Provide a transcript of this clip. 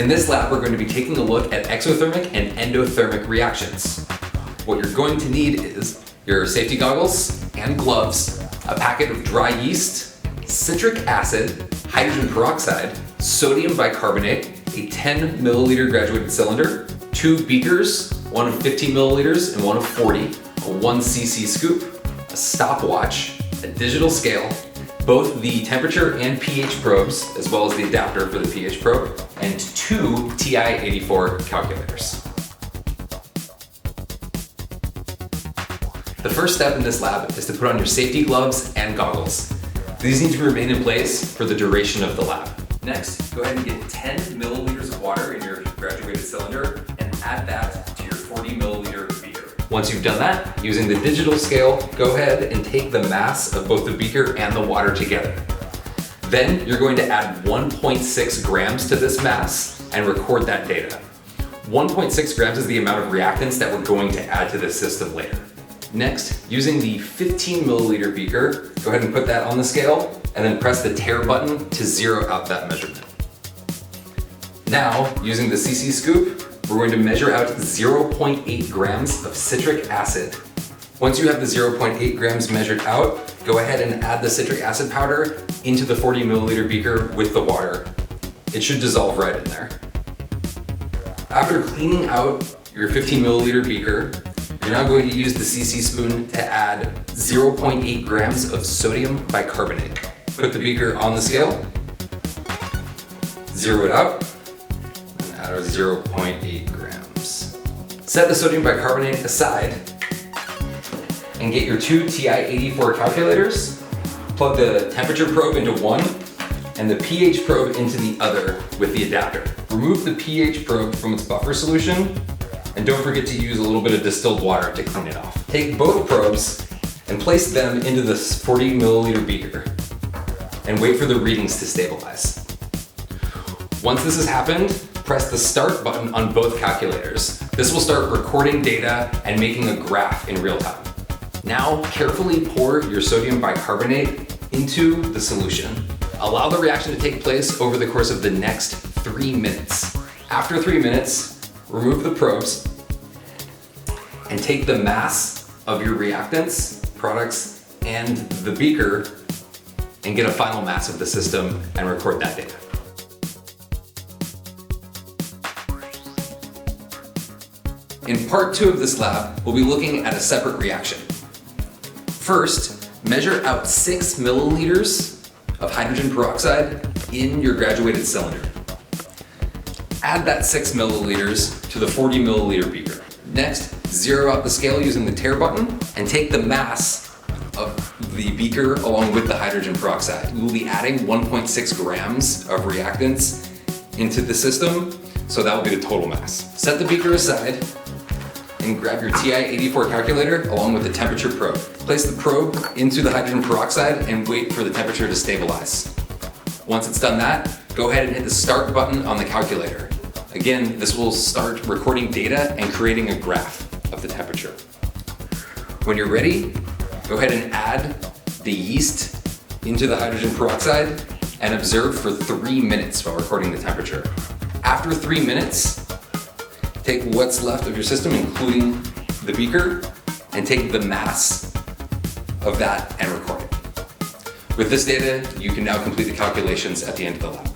In this lab, we're going to be taking a look at exothermic and endothermic reactions. What you're going to need is your safety goggles and gloves, a packet of dry yeast, citric acid, hydrogen peroxide, sodium bicarbonate, a 10 milliliter graduated cylinder, 2 beakers, one of 15 milliliters and one of 40, a 1 cc scoop, a stopwatch, a digital scale, both the temperature and pH probes, as well as the adapter for the pH probe, and 2 TI-84 calculators. The first step in this lab is to put on your safety gloves and goggles. These need to remain in place for the duration of the lab. Next, go ahead and get 10 milliliters of water in your graduated cylinder and add that to your 40 milliliter beaker. Once you've done that, using the digital scale, go ahead and take the mass of both the beaker and the water together. Then you're going to add 1.6 grams to this mass and record that data. 1.6 grams is the amount of reactants that we're going to add to this system later. Next, using the 15 milliliter beaker, go ahead and put that on the scale and then press the tare button to zero out that measurement. Now, using the cc scoop, we're going to measure out 0.8 grams of citric acid. Once you have the 0.8 grams measured out, go ahead and add the citric acid powder into the 40 milliliter beaker with the water. It should dissolve right in there. After cleaning out your 15 milliliter beaker, you're now going to use the cc spoon to add 0.8 grams of sodium bicarbonate. Put the beaker on the scale, zero it out, and add 0.8 grams. Set the sodium bicarbonate aside and get your 2 TI-84 calculators. Plug the temperature probe into one and the pH probe into the other with the adapter. Remove the pH probe from its buffer solution and don't forget to use a little bit of distilled water to clean it off. Take both probes and place them into this 40 milliliter beaker and wait for the readings to stabilize. Once this has happened, press the start button on both calculators. This will start recording data and making a graph in real time. Now, carefully pour your sodium bicarbonate into the solution. Allow the reaction to take place over the course of the next 3 minutes. After 3 minutes, remove the probes and take the mass of your reactants, products, and the beaker and get a final mass of the system and record that data. In part 2 of this lab, we'll be looking at a separate reaction. First, measure out 6 milliliters of hydrogen peroxide in your graduated cylinder. Add that 6 milliliters to the 40 milliliter beaker. Next, zero out the scale using the tare button and take the mass of the beaker along with the hydrogen peroxide. We will be adding 1.6 grams of reactants into the system, so that will be the total mass. Set the beaker aside and grab your TI-84 calculator along with the temperature probe. Place the probe into the hydrogen peroxide and wait for the temperature to stabilize. Once it's done that, go ahead and hit the start button on the calculator. Again, this will start recording data and creating a graph of the temperature. When you're ready, go ahead and add the yeast into the hydrogen peroxide and observe for 3 minutes while recording the temperature. After 3 minutes, take what's left of your system, including the beaker, and take the mass of that and record it. With this data, you can now complete the calculations at the end of the lab.